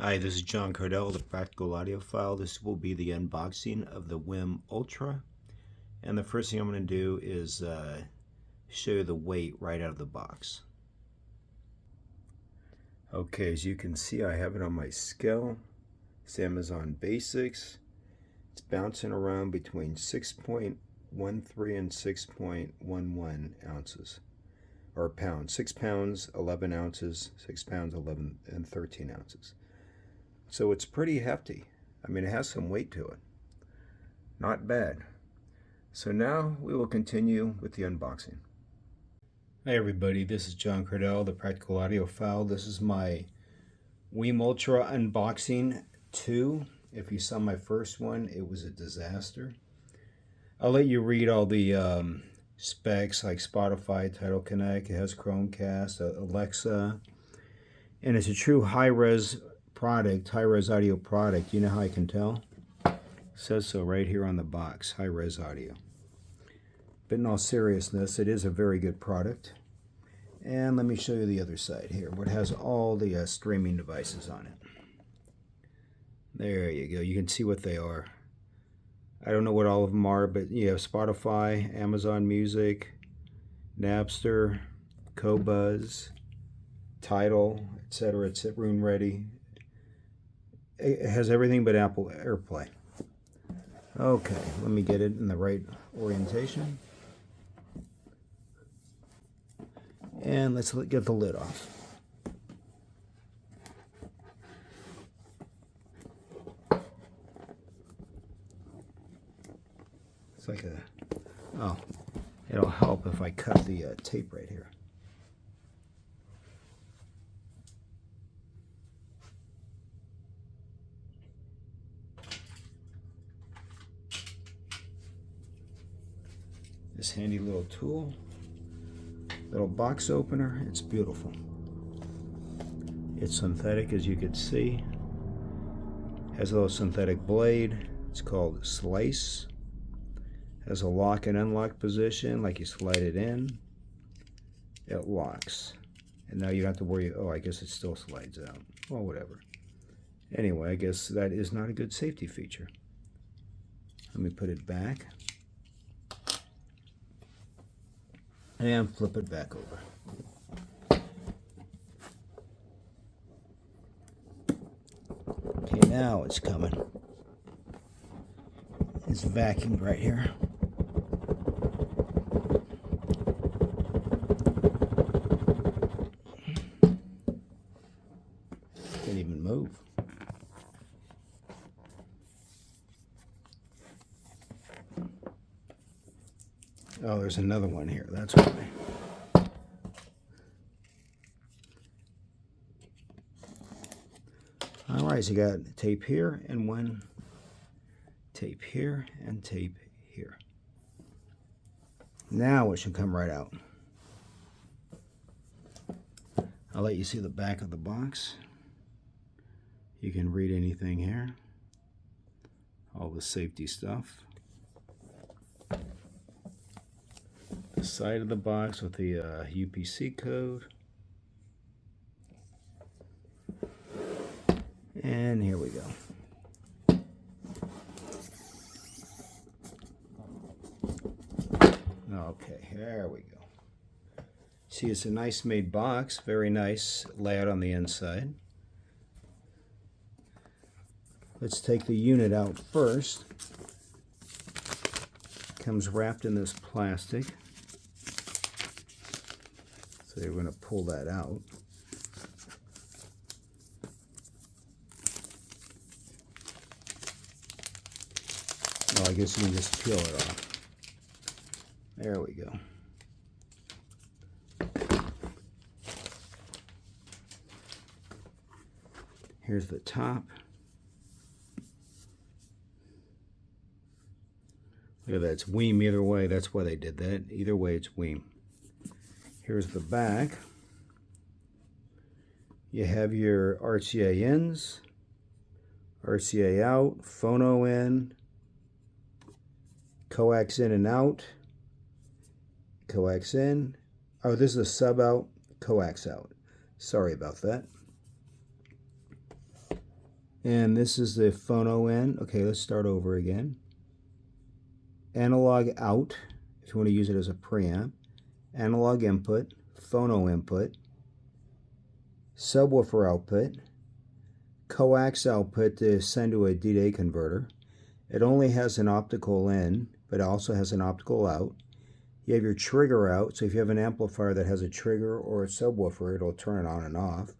Hi, this is John Cardell, the Practical Audiophile. This will be the unboxing of the Wiim Ultra. And the first thing I'm going to do is show you the weight right out of the box. Okay, as you can see, I have it on my scale. It's Amazon Basics. It's bouncing around between 6.13 and 6.11 ounces. Or pounds. 6 pounds, 11 ounces, 6 pounds, 11 and 13 ounces. So it's pretty hefty. I mean, it has some weight to it. Not bad. So now we will continue with the unboxing. Hi everybody, this is John Cardell, the Practical Audiophile. This is my Wiim Ultra unboxing 2. If you saw my first one, it was a disaster. I'll let you read all the specs like Spotify, Tidal Connect, it has Chromecast, Alexa, and it's a true high-res product, high-res audio product. You know how I can tell? It says so right here on the box, high-res audio. But in all seriousness, it is a very good product. And let me show you the other side here, where it has all the streaming devices on it. There you go. You can see what they are. I don't know what all of them are, but you have Spotify, Amazon Music, Napster, Qobuz, Tidal, etc. It's Room Ready. It has everything but Apple AirPlay. Okay, let me get it in the right orientation. And let's get the lid off. It's like a, oh, it'll help if I cut the tape right here. This handy little tool, little box opener, it's beautiful. It's synthetic, as you can see. Has a little synthetic blade. It's called Slice. Has a lock and unlock position, like you slide it in, it locks. And now you don't have to worry, oh, I guess it still slides out. Well, whatever. Anyway, I guess that is not a good safety feature. Let me put it back. And flip it back over. Okay, now it's coming. It's vacuumed right here. Can't even move. Oh, there's another one here. That's why. All right, so you got tape here and one tape here and tape here. Now it should come right out. I'll let you see the back of the box. You can read anything here. All the safety stuff. The side of the box with the UPC code. And here we go. Okay, there we go. See, it's a nice made box, very nice layout on the inside. Let's take the unit out first. Comes wrapped in this plastic. So you're going to pull that out. Oh, I guess you can just peel it off. There we go. Here's the top. Look at that, it's Wiim either way. That's why they did that. Either way, it's Wiim. Here's the back. You have your RCA ins, RCA out, phono in, coax in and out, coax in. Oh, this is a sub out, coax out. Sorry about that. And this is the phono in. Okay, let's start over again. Analog out, if you want to use it as a preamp. Analog input, phono input, subwoofer output, coax output to send to a D-to-A converter. It only has an optical in, but it also has an optical out. You have your trigger out, so if you have an amplifier that has a trigger or a subwoofer, it'll turn it on and off.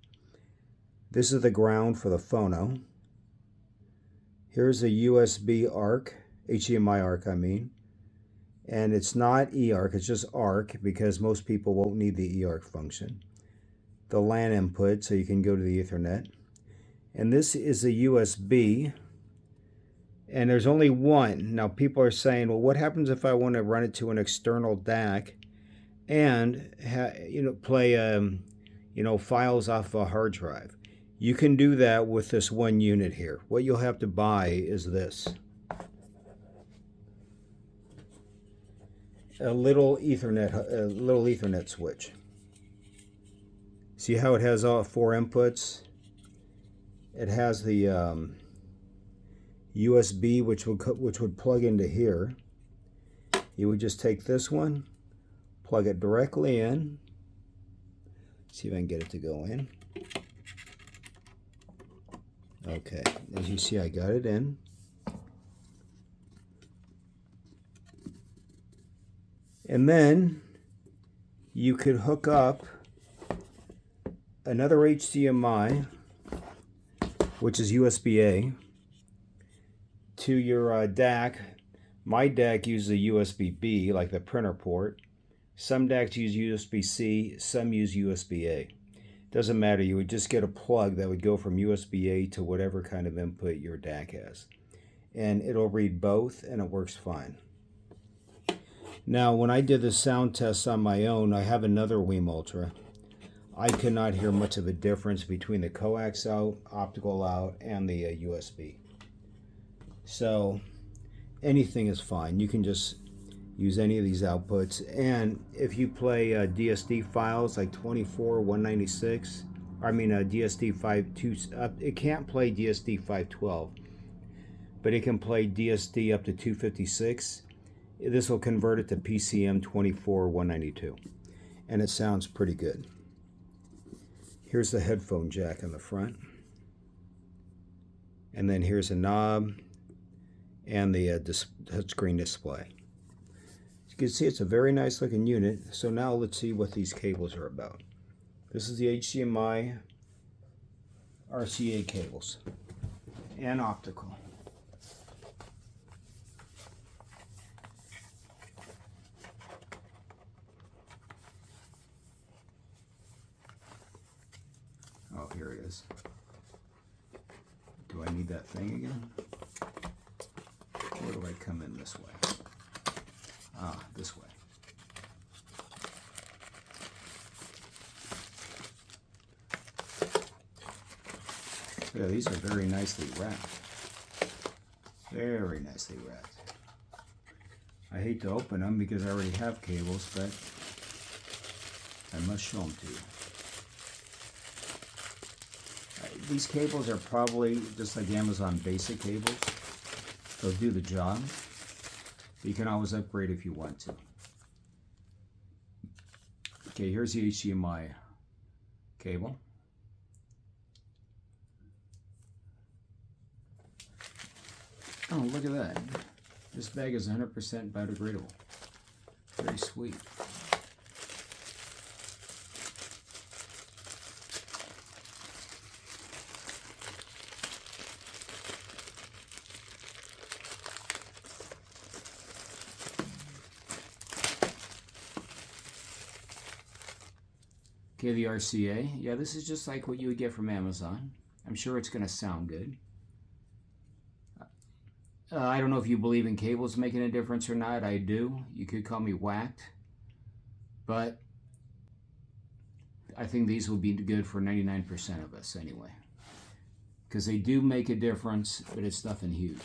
This is the ground for the phono. Here's a USB ARC, HDMI ARC I mean. And it's not eARC, it's just ARC because most people won't need the eARC function. The LAN input, so you can go to the Ethernet. And this is a USB, and there's only one. Now people are saying, well, what happens if I want to run it to an external DAC and play files off a hard drive? You can do that with this one unit here. What you'll have to buy is this. A little Ethernet switch. See how it has all 4 inputs? It has the USB, which would plug into here. You would just take this one, plug it directly in. See if I can get it to go in. Okay, as you see, I got it in. And then you could hook up another HDMI, which is USB-A, to your DAC. My DAC uses a USB-B, like the printer port. Some DACs use USB-C, some use USB-A. Doesn't matter, you would just get a plug that would go from USB-A to whatever kind of input your DAC has. And it'll read both, and it works fine. Now, when I did the sound tests on my own, I have another Wiim Ultra. I could not hear much of a difference between the coax out, optical out, and the USB. So anything is fine. You can just use any of these outputs. And if you play DSD files like 24, 196, DSD 5.2, it can't play DSD 512, but it can play DSD up to 256. This will convert it to PCM 24, 192. And it sounds pretty good. Here's the headphone jack on the front. And then here's a knob and the touchscreen display. As you can see, it's a very nice looking unit. So now let's see what these cables are about. This is the HDMI RCA cables and optical. Oh, here it is. Do I need that thing again? Or do I come in this way? Ah, this way. Yeah, these are very nicely wrapped. Very nicely wrapped. I hate to open them because I already have cables, but I must show them to you. These cables are probably just like Amazon basic cables. They'll do the job. You can always upgrade if you want to. Okay, here's the HDMI cable. Oh, look at that. This bag is 100% biodegradable. Very sweet. Okay, the RCA. Yeah, this is just like what you would get from Amazon. I'm sure it's going to sound good. I don't know if you believe in cables making a difference or not. I do. You could call me whacked. But I think these will be good for 99% of us anyway. Because they do make a difference, but it's nothing huge.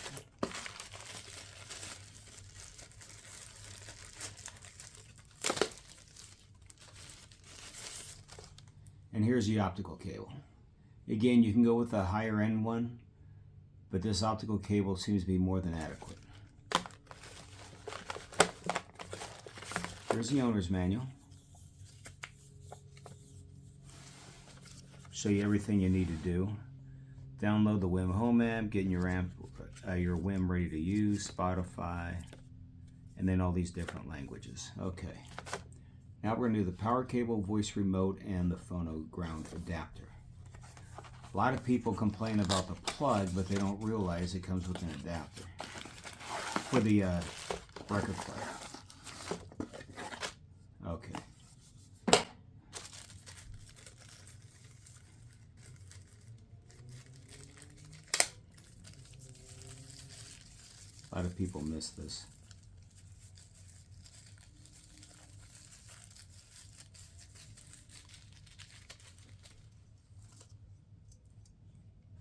And here's the optical cable. Again, you can go with a higher end one, but this optical cable seems to be more than adequate. Here's the owner's manual. Show you everything you need to do. Download the Wiim Home app, getting your Wiim ready to use, Spotify, and then all these different languages. Okay. Now we're going to do the power cable, voice remote, and the phono ground adapter. A lot of people complain about the plug, but they don't realize it comes with an adapter for the record player. Okay. A lot of people miss this.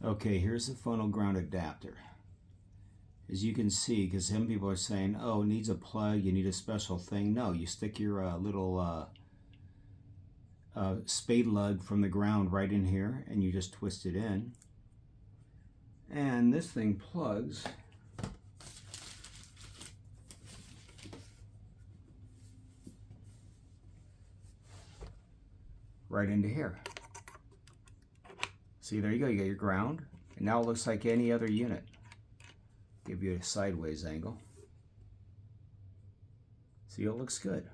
Okay, here's the phono ground adapter. As you can see, because some people are saying, oh, it needs a plug, you need a special thing. No, you stick your little spade lug from the ground right in here, and you just twist it in. And this thing plugs right into here. See, there you go, you got your ground, and now it looks like any other unit. Give you a sideways angle. See, it looks good.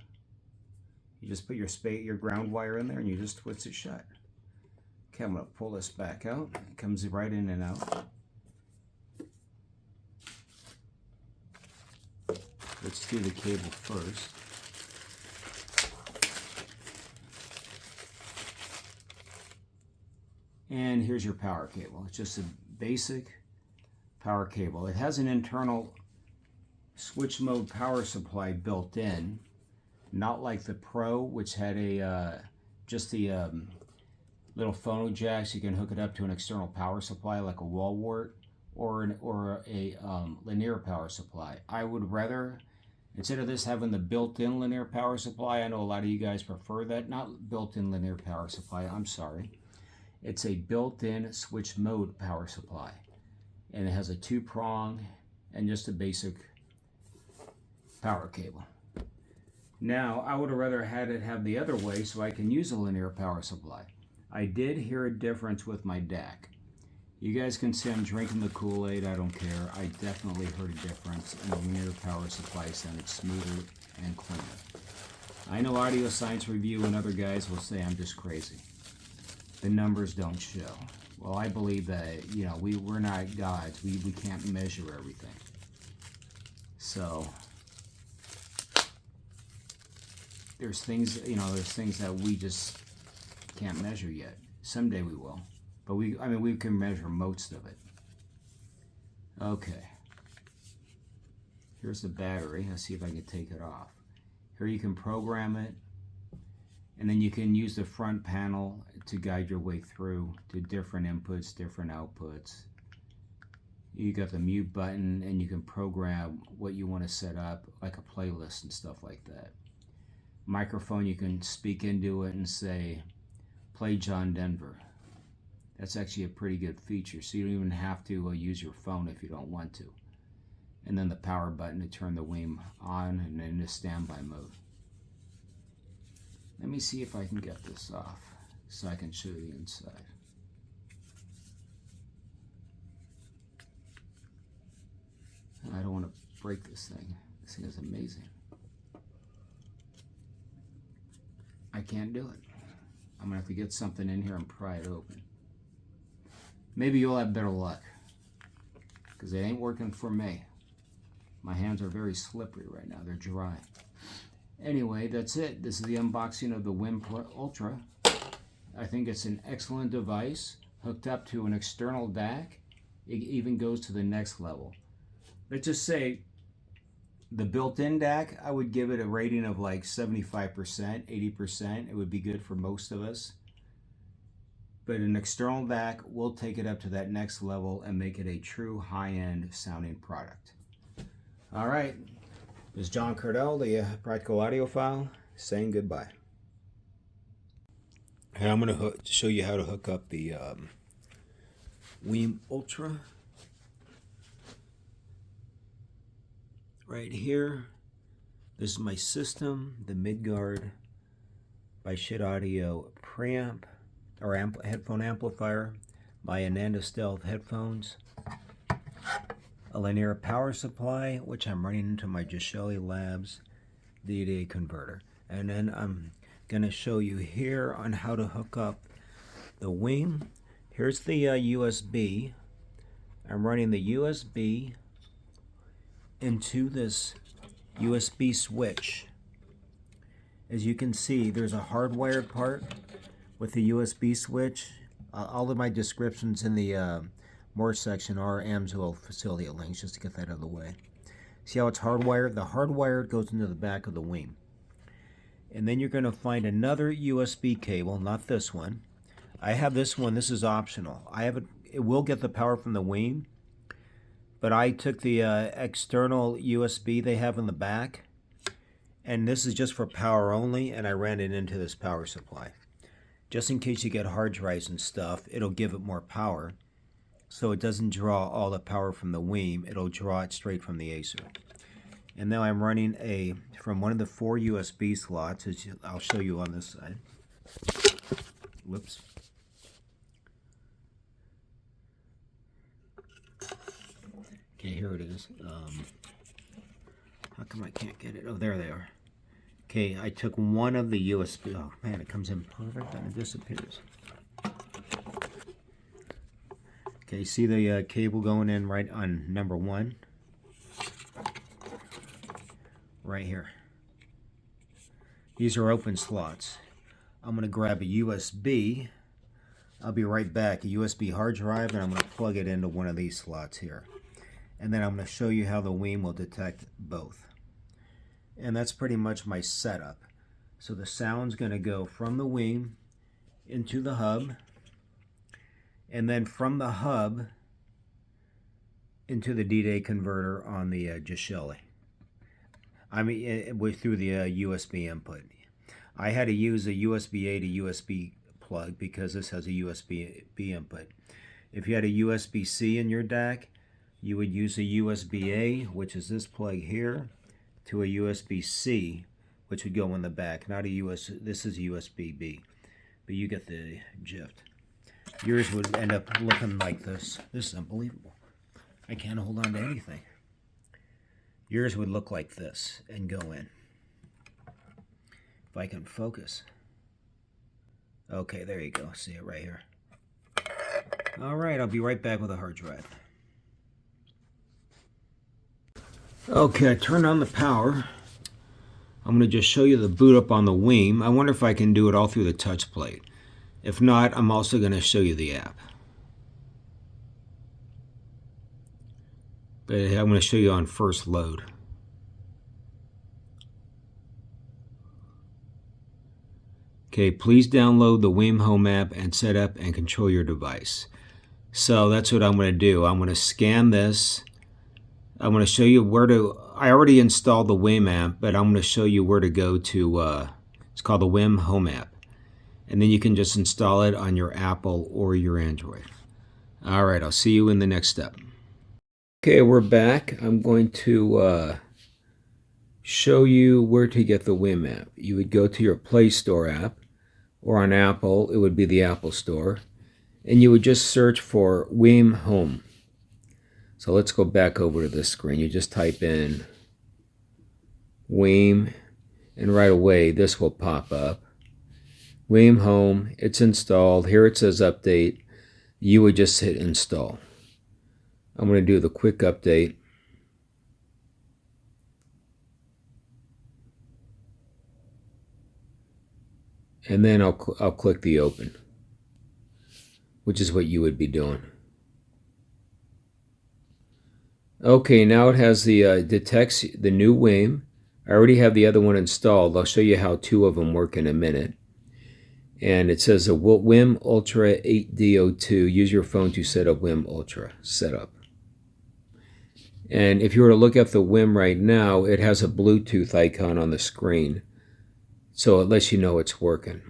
You just put your ground wire in there and you just twist it shut. Okay, I'm going to pull this back out. It comes right in and out. Let's do the cable first. And here's your power cable. It's just a basic power cable. It has an internal switch mode power supply built in, not like the Pro, which had a just the little phono jacks. You can hook it up to an external power supply like a wall wart or a linear power supply. I would rather, instead of this having the built-in linear power supply, I know a lot of you guys prefer that. Not built-in linear power supply, I'm sorry. It's a built-in switch mode power supply. And it has a 2-prong and just a basic power cable. Now, I would have rather had it have the other way so I can use a linear power supply. I did hear a difference with my DAC. You guys can say I'm drinking the Kool-Aid, I don't care. I definitely heard a difference, and the linear power supply sounded smoother and cleaner. I know Audio Science Review and other guys will say I'm just crazy. The numbers don't show. Well, I believe that, you know, we're not gods. We can't measure everything. So there's things, you know, there's things that we just can't measure yet. Someday we will. But we can measure most of it. Okay. Here's the battery. Let's see if I can take it off. Here you can program it. And then you can use the front panel to guide your way through to different inputs, different outputs. You got the mute button, and you can program what you want to set up, like a playlist and stuff like that. Microphone, you can speak into it and say, play John Denver. That's actually a pretty good feature, so you don't even have to use your phone if you don't want to. And then the power button to turn the Wiim on and into standby mode. Let me see if I can get this off so I can show you the inside. I don't want to break this thing. This thing is amazing. I can't do it. I'm going to have to get something in here and pry it open. Maybe you'll have better luck, because it ain't working for me. My hands are very slippery right now. They're dry. Anyway, that's it. This is the unboxing of the Wiim Ultra. I think it's an excellent device, hooked up to an external DAC. It even goes to the next level. Let's just say the built-in DAC, I would give it a rating of like 75%, 80%. It would be good for most of us. But an external DAC will take it up to that next level and make it a true high-end sounding product. All right. This is John Cardell, the Practical Audiophile, saying goodbye. Hey, I'm going to show you how to hook up the Wiim Ultra right here. This is my system, the Midgard by Schiit Audio preamp or headphone amplifier, my Ananda Stealth headphones, a linear power supply, which I'm running into my Geshelli Labs DAC converter. And then I'm going to show you here on how to hook up the Wiim. Here's the USB. I'm running the USB into this USB switch. As you can see, there's a hardwired part with the USB switch. All of my descriptions in the more section are Amsoil facility links, just to get that out of the way. See how it's hardwired? The hardwired goes into the back of the Wiim. And then you're going to find another USB cable, not this one. I have this one. This is optional. It will get the power from the Wiim, but I took the external USB they have in the back, and this is just for power only, and I ran it into this power supply. Just in case you get hard drives and stuff, it'll give it more power. So it doesn't draw all the power from the Wiim, it'll draw it straight from the Acer. And now I'm running from one of the 4 USB slots, as I'll show you on this side. Whoops. Okay, here it is. How come I can't get it? Oh, there they are. Okay, I took one of the USB. Oh man, it comes in perfect and it disappears. Okay, see the cable going in right on number 1? Right here. These are open slots. I'm going to grab a USB. I'll be right back. A USB hard drive, and I'm going to plug it into one of these slots here. And then I'm going to show you how the Wiim will detect both. And that's pretty much my setup. So the sound's going to go from the Wiim into the hub, and then from the hub into the DAC converter on the Geshelli. I mean, through the USB input. I had to use a USB-A to USB plug because this has a USB-B input. If you had a USB-C in your DAC, you would use a USB-A, which is this plug here, to a USB-C, which would go in the back. Not a this is USB-B, but you get the gist. Yours would end up looking like this. This is unbelievable. I can't hold on to anything. Yours would look like this and go in. If I can focus. Okay, there you go. See it right here. All right, I'll be right back with a hard drive. Okay, I turned on the power. I'm going to just show you the boot up on the Wiim. I wonder if I can do it all through the touch plate. If not, I'm also going to show you the app. But I'm going to show you on first load. Okay, please download the Wiim Home app and set up and control your device. So that's what I'm going to do. I'm going to scan this. I'm going to show you where to. I already installed the Wiim app, but I'm going to show you where to go to. It's called the Wiim Home app. And then you can just install it on your Apple or your Android. All right, I'll see you in the next step. Okay, we're back. I'm going to show you where to get the Wiim app. You would go to your Play Store app, or on Apple, it would be the Apple Store, and you would just search for Wiim Home. So let's go back over to this screen. You just type in Wiim, and right away this will pop up. Wiim Home, it's installed. Here it says update. You would just hit install. I'm going to do the quick update. And then I'll click the open, which is what you would be doing. Okay, now it has the detects the new Wiim. I already have the other one installed. I'll show you how 2 of them work in a minute. And it says a Wiim Ultra 8D02. Use your phone to set up Wiim Ultra setup. And if you were to look up the Wiim right now, it has a Bluetooth icon on the screen. So it lets you know it's working.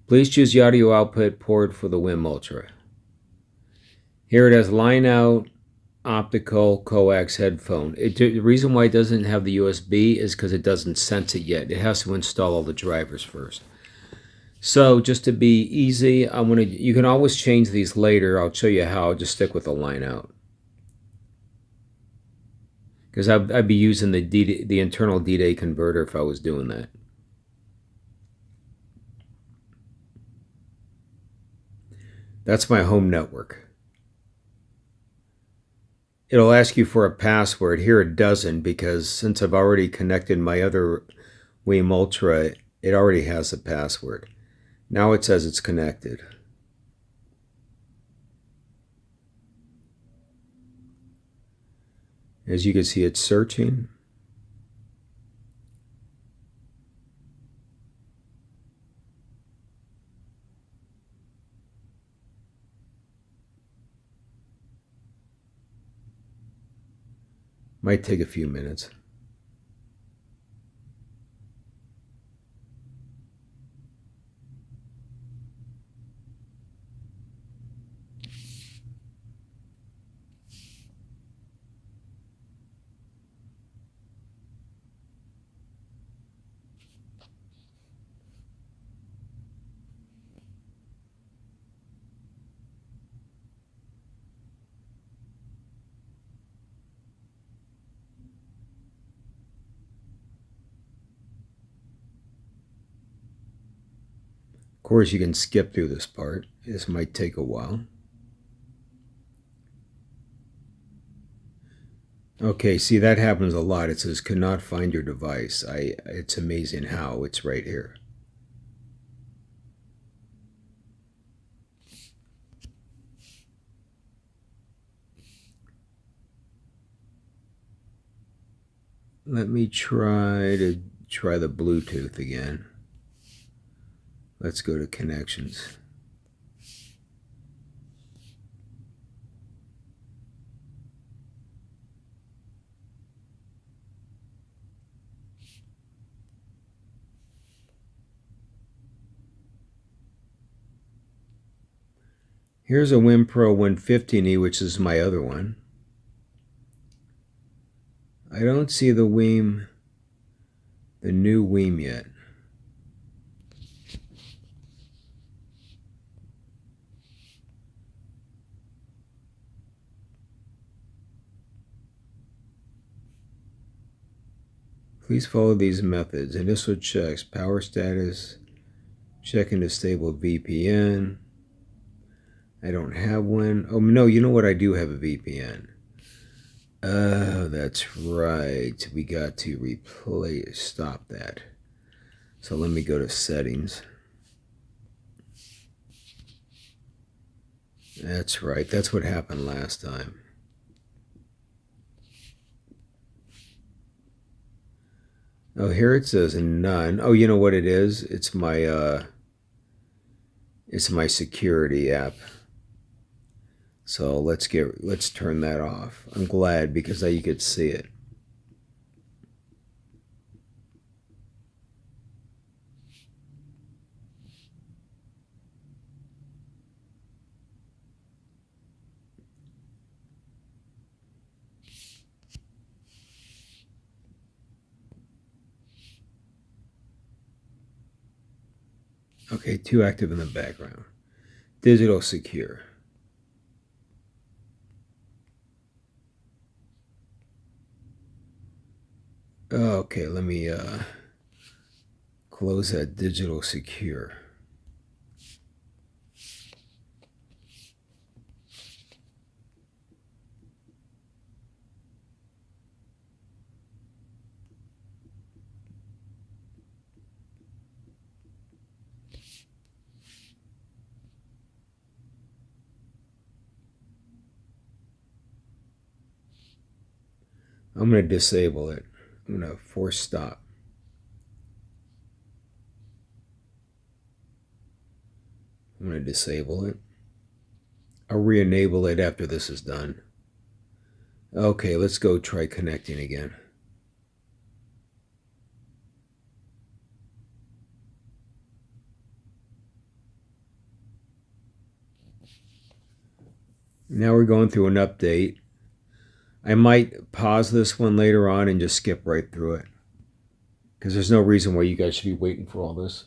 Please choose the audio output port for the Wiim Ultra. Here it has line out, optical coax headphone. The reason why it doesn't have the USB is because it doesn't sense it yet. It has to install all the drivers first. So just to be easy, you can always change these later. I'll show you how. I'll just stick with the line out. Because I'd be using the internal D-Day converter if I was doing that. That's my home network. It'll ask you for a password. Here it doesn't, because since I've already connected my other Wiim Ultra, it already has a password. Now it says it's connected. As you can see, it's searching. Might take a few minutes. Of course, you can skip through this part. This might take a while. Okay, see, that happens a lot. It says cannot find your device. It's amazing how it's right here. Let me try the Bluetooth again. Let's go to connections. Here's a Wiim Pro 115E, which is my other one. I don't see the new Wiim yet. Please follow these methods. Initial checks, power status, checking to stable VPN. I don't have one. Oh, no, you know what? I do have a VPN. Oh, that's right. We got to stop that. So let me go to settings. That's right. That's what happened last time. Oh, here it says none. Oh, you know what it is? It's my security app. So let's turn that off. I'm glad, because now you could see it. Okay, 2 active in the background. Digital secure. Okay, let me close that digital secure. I'm going to disable it. I'm going to force stop. I'm going to disable it. I'll re-enable it after this is done. Okay, let's go try connecting again. Now we're going through an update. I might pause this one later on and just skip right through it, because there's no reason why you guys should be waiting for all this.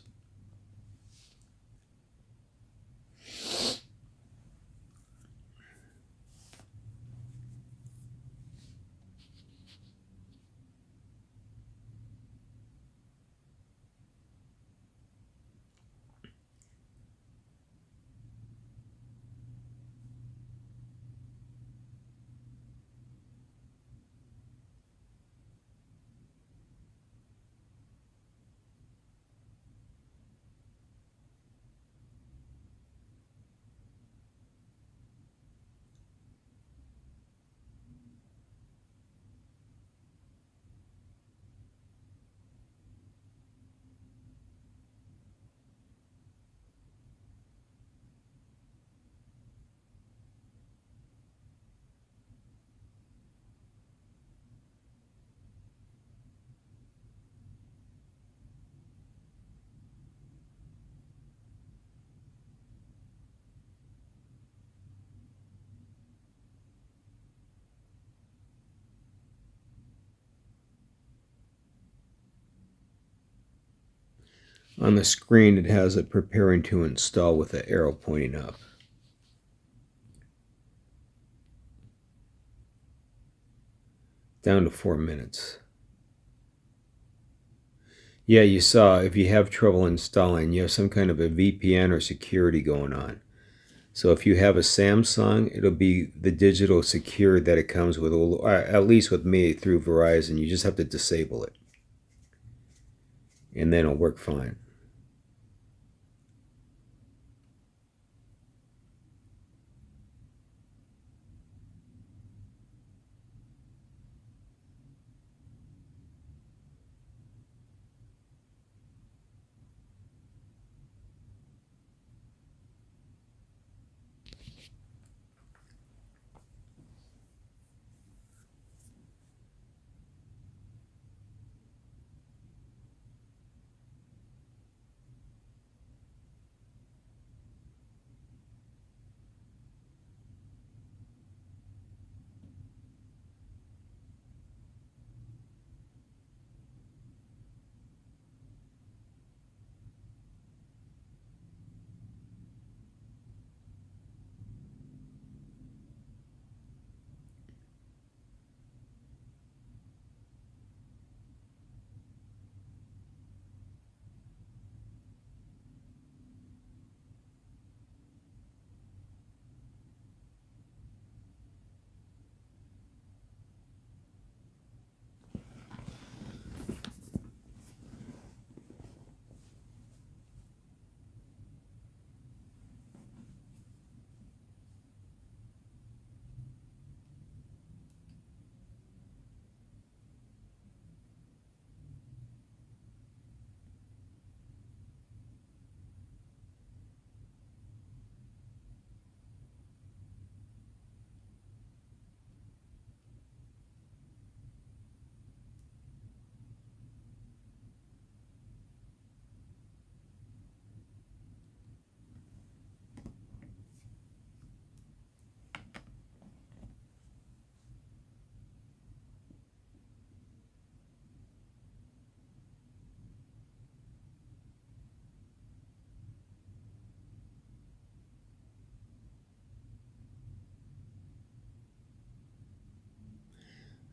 On the screen, it has it preparing to install with the arrow pointing up. Down to 4 minutes. Yeah, you saw if you have trouble installing, you have some kind of a VPN or security going on. So if you have a Samsung, it'll be the digital secure that it comes with, at least with me through Verizon. You just have to disable it, and then it'll work fine.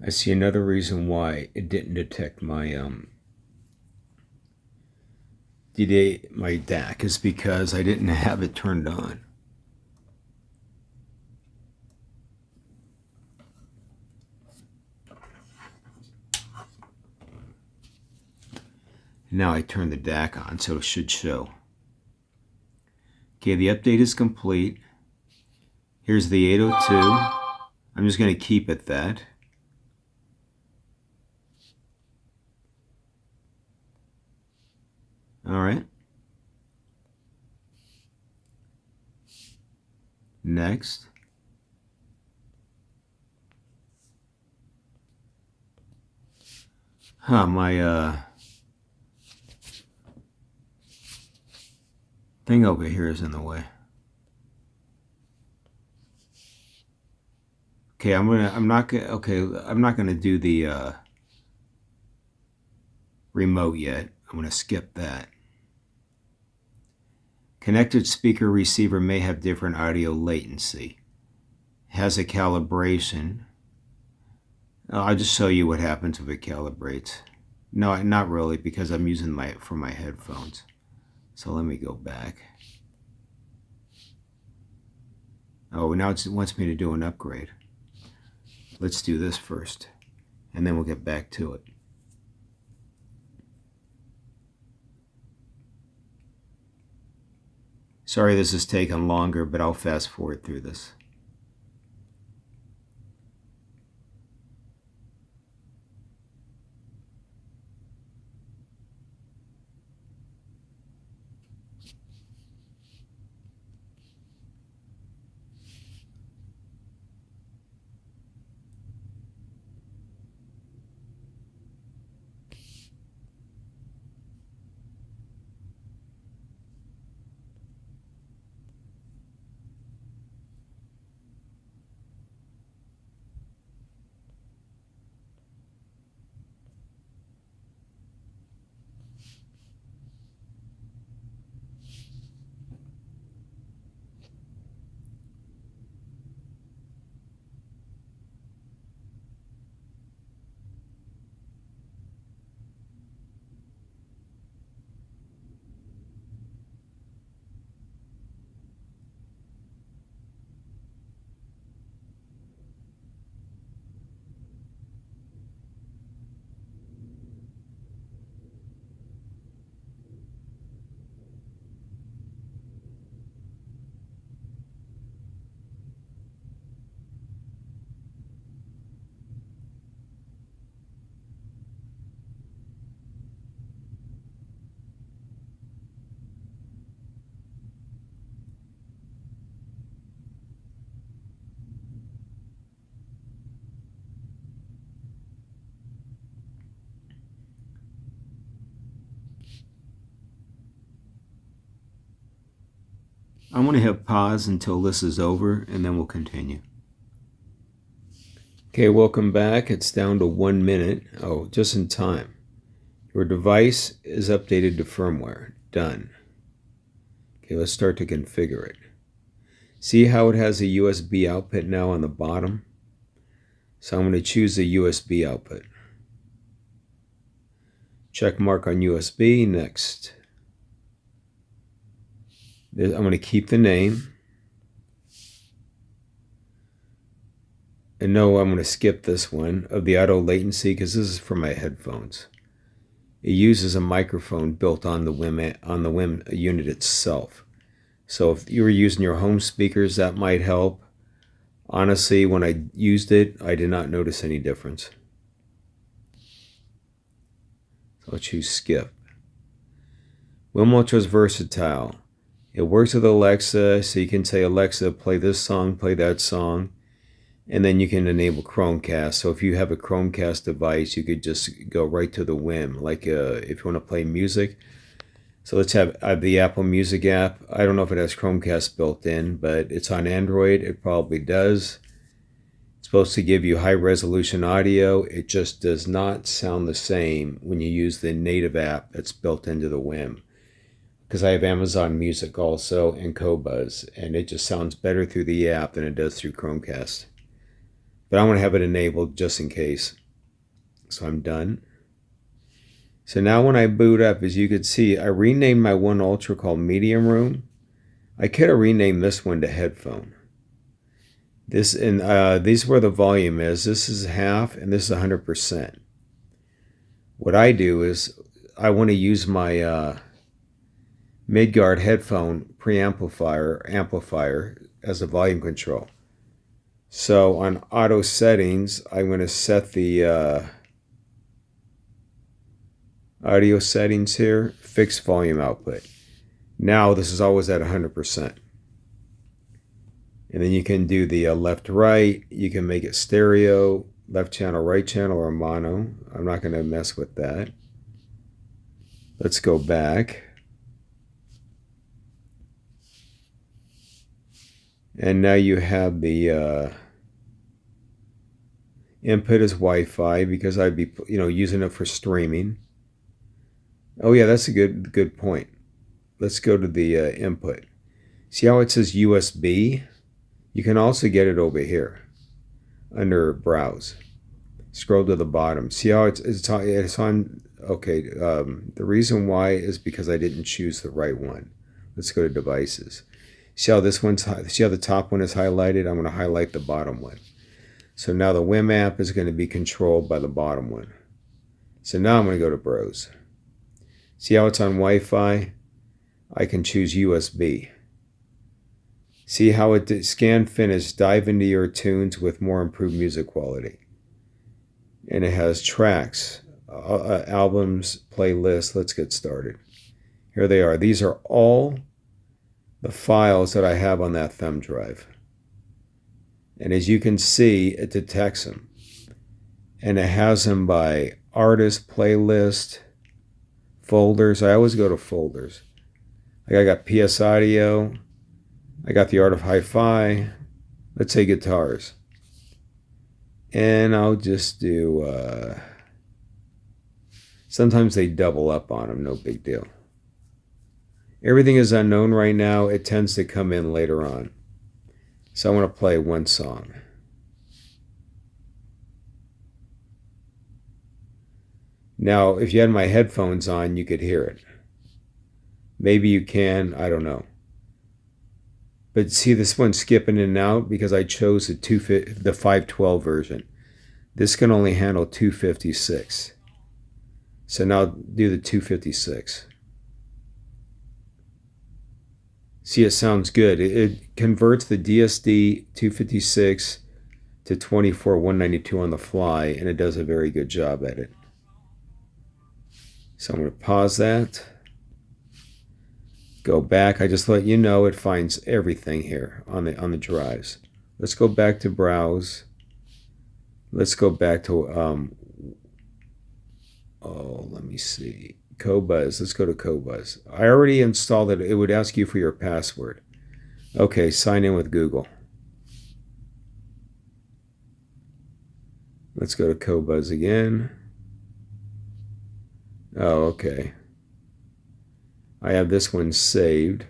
I see another reason why it didn't detect my my DAC is because I didn't have it turned on. Now I turn the DAC on, so it should show. Okay, the update is complete. Here's the 802. I'm just going to keep it that. All right. Next. My thing over here is in the way. Okay, I'm not gonna do the remote yet. I'm gonna skip that. Connected speaker receiver may have different audio latency. Has a calibration. I'll just show you what happens if it calibrates. No, not really, because I'm using my headphones. So let me go back. Oh, now it wants me to do an upgrade. Let's do this first, and then we'll get back to it. Sorry this is taking longer, but I'll fast forward through this. I'm going to hit pause until this is over, and then we'll continue. Okay, welcome back. It's down to 1 minute. Oh, just in time. Your device is updated to firmware. Done. Okay, let's start to configure it. See how it has a USB output now on the bottom? So I'm going to choose the USB output. Check mark on USB. Next. I'm going to keep the name. And no, I'm going to skip this one of the auto latency because this is for my headphones. It uses a microphone built on the Wiim unit itself. So if you were using your home speakers, that might help. Honestly, when I used it, I did not notice any difference. So I'll choose skip. Wiim Ultra is versatile. It works with Alexa, so you can say, Alexa, play this song, play that song. And then you can enable Chromecast. So if you have a Chromecast device, you could just go right to the Wiim. Like if you want to play music. So let's have the Apple Music app. I don't know if it has Chromecast built in, but it's on Android. It probably does. It's supposed to give you high resolution audio. It just does not sound the same when you use the native app that's built into the Wiim. Because I have Amazon Music also and Qobuz, and it just sounds better through the app than it does through Chromecast. But I want to have it enabled just in case. So I'm done. So now when I boot up, as you can see, I renamed my one Ultra called Medium Room. I could have renamed this one to Headphone. This and these where the volume is. This is half and this is 100%. What I do is I want to use my Midgard headphone amplifier as a volume control. So on auto settings, I'm going to set the audio settings here, fixed volume output. Now this is always at 100%. And then you can do the left right, you can make it stereo, left channel, right channel, or mono. I'm not going to mess with that. Let's go back. And now you have the Input is Wi-Fi because I'd be, using it for streaming. Oh yeah, that's a good point. Let's go to the input. See how it says USB? You can also get it over here under Browse. Scroll to the bottom. See how it's on. Okay, the reason why is because I didn't choose the right one. Let's go to Devices. See how see how the top one is highlighted? I'm going to highlight the bottom one. So now the Wiim app is going to be controlled by the bottom one. So now I'm going to go to Browse. See how it's on Wi-Fi? I can choose USB. See how it scan finish, dive into your tunes with more improved music quality. And it has tracks, albums, playlists. Let's get started. Here they are. These are all the files that I have on that thumb drive. And as you can see, it detects them. And it has them by artist, playlist, folders. I always go to folders. Like I got PS Audio. I got The Art of Hi-Fi. Let's say guitars. And I'll just do, sometimes they double up on them, no big deal. Everything is unknown right now. It tends to come in later on. So I want to play one song. Now, if you had my headphones on, you could hear it. Maybe you can, I don't know. But see this one skipping in and out because I chose the 512 version. This can only handle 256. So now do the 256. See, it sounds good. It converts the DSD 256 to 24/192 on the fly, and it does a very good job at it. So I'm going to pause that. Go back. I just let you know it finds everything here on the drives. Let's go back to Browse. Let's go back to let me see. Qobuz. Let's go to Qobuz. I already installed it. It would ask you for your password. Okay, sign in with Google. Let's go to Qobuz again. Oh, okay. I have this one saved.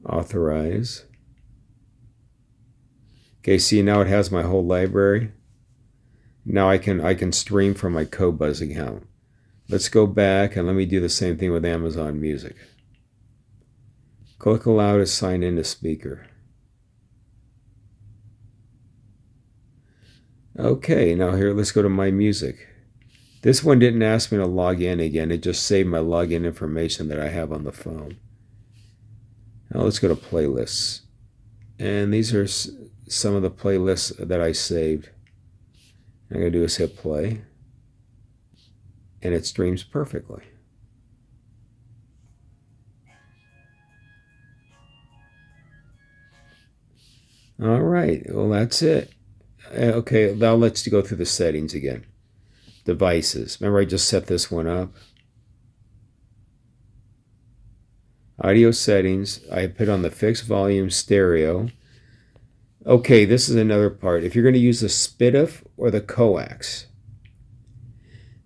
Authorize. Okay, see now it has my whole library. Now I can stream from my Qobuz account. Let's go back and let me do the same thing with Amazon Music. Click allow to sign in to speaker. Okay, now here let's go to my music. This one didn't ask me to log in again. It just saved my login information that I have on the phone. Now let's go to playlists. And these are some of the playlists that I saved. All I'm going to do is hit play. And it streams perfectly. All right, well that's it. Okay, now let's go through the settings again. Devices. Remember I just set this one up. Audio settings. I put on the fixed volume stereo. Okay, this is another part. If you're going to use the SPDIF or the coax,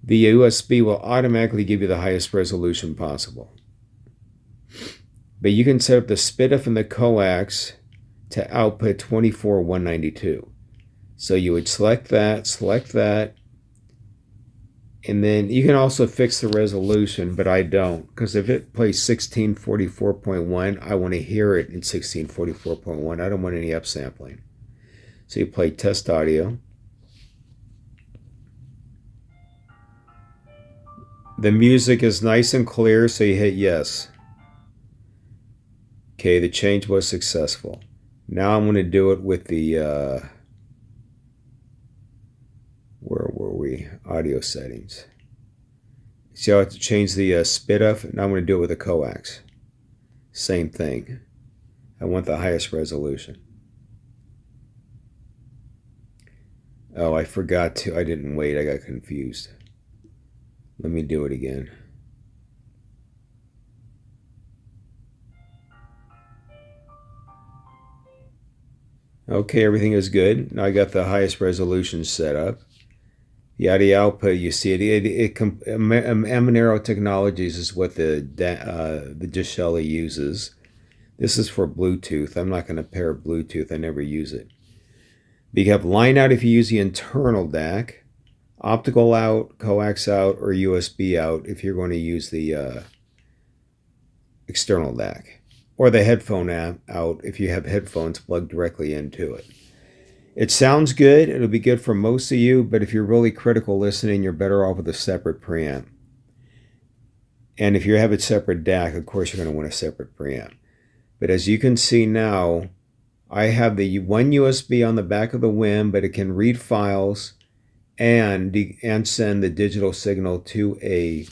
the USB will automatically give you the highest resolution possible. But you can set up the SPDIF and the coax to output 24/192. So you would select that, and then you can also fix the resolution, but I don't, because if it plays 1644.1, I want to hear it in 1644.1. I don't want any upsampling. So you play test audio. The music is nice and clear, so you hit yes. Okay, the change was successful. Now I'm going to do it with the where were we? Audio settings. See how I have to change the SPDIF? Now I'm going to do it with a coax. Same thing. I want the highest resolution. Oh, I forgot to. I didn't wait. I got confused. Let me do it again. Okay, everything is good. Now I got the highest resolution set up. The audio output, you see Amonero Technologies is what the Geshelli uses. This is for Bluetooth. I'm not going to pair Bluetooth. I never use it. But you have line out if you use the internal DAC, optical out, coax out, or USB out if you're going to use the external DAC, or the headphone out if you have headphones plugged directly into it. It sounds good. It'll be good for most of you, but if you're really critical listening, you're better off with a separate preamp. And if you have a separate DAC, of course, you're going to want a separate preamp. But as you can see now, I have the one USB on the back of the Wiim, but it can read files and send the digital signal to a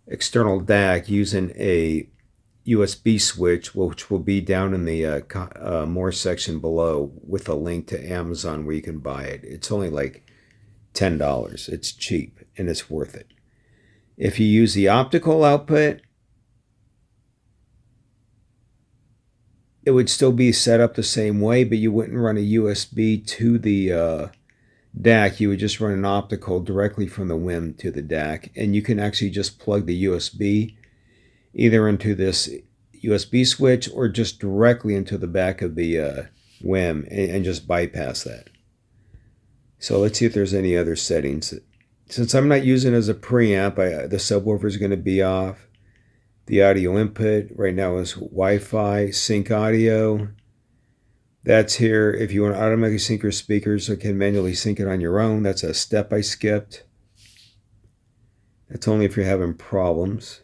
external DAC using a USB switch, which will be down in the more section below with a link to Amazon where you can buy it. It's only like $10. It's cheap and it's worth it. If you use the optical output, it would still be set up the same way, but you wouldn't run a USB to the DAC. You would just run an optical directly from the Wiim to the DAC, and you can actually just plug the USB either into this USB switch or just directly into the back of the Wiim and just bypass that. So let's see if there's any other settings. Since I'm not using it as a preamp, the subwoofer is going to be off. The audio input right now is Wi-Fi, sync audio. That's here. If you want to automatically sync your speakers or can manually sync it on your own, that's a step I skipped. That's only if you're having problems.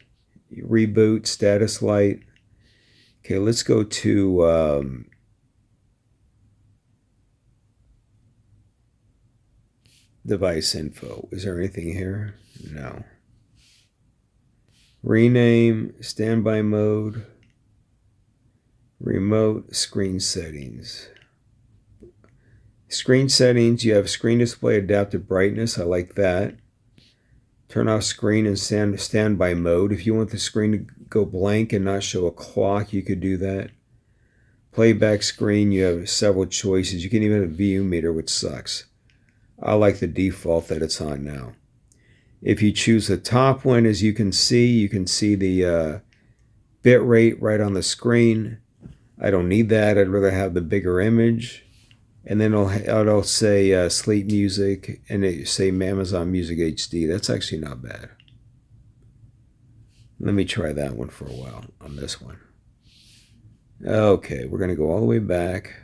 Reboot, status light. Okay, let's go to device info. Is there anything here? No. Rename, standby mode, remote, screen settings. Screen settings, you have screen display adaptive brightness. I like that. Turn off screen and standby mode. If you want the screen to go blank and not show a clock, you could do that. Playback screen, you have several choices. You can even have a VU meter, which sucks. I like the default that it's on now. If you choose the top one, as you can see the bit rate right on the screen. I don't need that. I'd rather have the bigger image. And then it'll say sleep music, and it say Amazon Music HD. That's actually not bad. Let me try that one for a while on this one. Okay, we're going to go all the way back.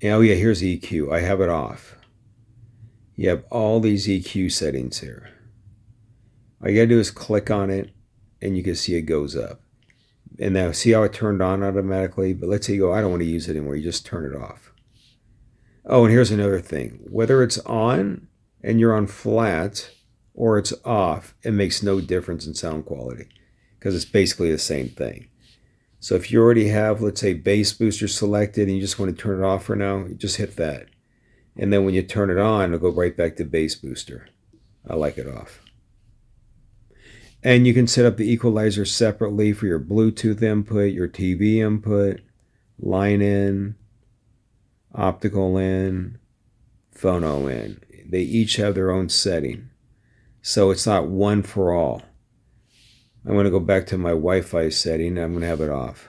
Oh yeah, here's EQ. I have it off. You have all these EQ settings here. All you gotta do is click on it and you can see it goes up. And now see how it turned on automatically? But let's say you go, I don't want to use it anymore. You just turn it off. Oh, and here's another thing. Whether it's on and you're on flat or it's off, it makes no difference in sound quality because it's basically the same thing. So if you already have, let's say, bass booster selected and you just want to turn it off for now, you just hit that. And then when you turn it on, it'll go right back to bass booster. I like it off. And you can set up the equalizer separately for your Bluetooth input, your TV input, line in, optical in, phono in. They each have their own setting. So it's not one for all. I'm going to go back to my Wi-Fi setting. I'm going to have it off.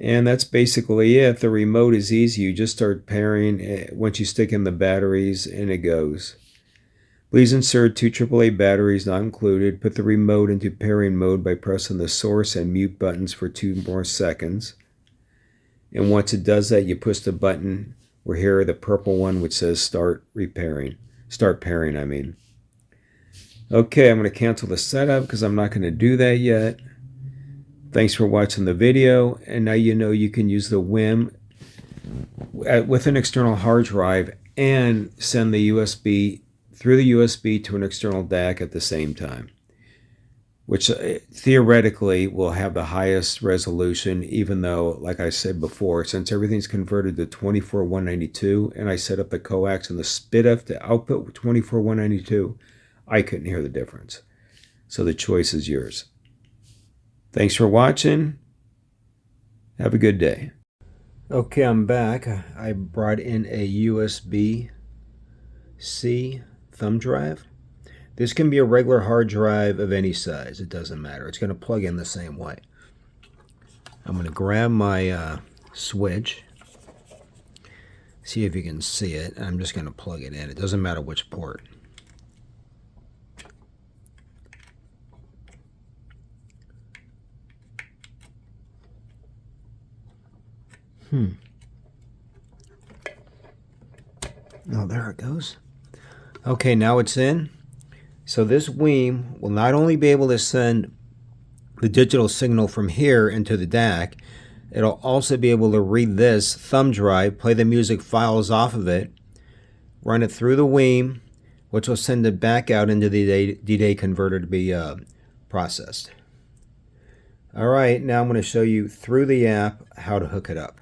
And that's basically it. The remote is easy. You just start pairing once you stick in the batteries and it goes. Please insert 2 AAA batteries, not included. Put the remote into pairing mode by pressing the source and mute buttons for 2 more seconds. And once it does that, you push the button where here, the purple one, which says start pairing, I mean. Okay, I'm going to cancel the setup because I'm not going to do that yet. Thanks for watching the video, and now you know you can use the Wiim with an external hard drive and send the USB through the USB to an external DAC at the same time, which theoretically will have the highest resolution, even though, like I said before, since everything's converted to 24:192 and I set up the coax and the SPDIF to output 24:192, I couldn't hear the difference. So the choice is yours. Thanks for watching. Have a good day. Okay, I'm back. I brought in a USB-C thumb drive. This can be a regular hard drive of any size. It doesn't matter. It's going to plug in the same way. I'm going to grab my switch. See if you can see it. I'm just going to plug it in. It doesn't matter which port. Oh, there it goes. Okay, now it's in. So this Wiim will not only be able to send the digital signal from here into the DAC, it'll also be able to read this thumb drive, play the music files off of it, run it through the Wiim, which will send it back out into the D-Day converter to be processed. All right, now I'm going to show you through the app how to hook it up.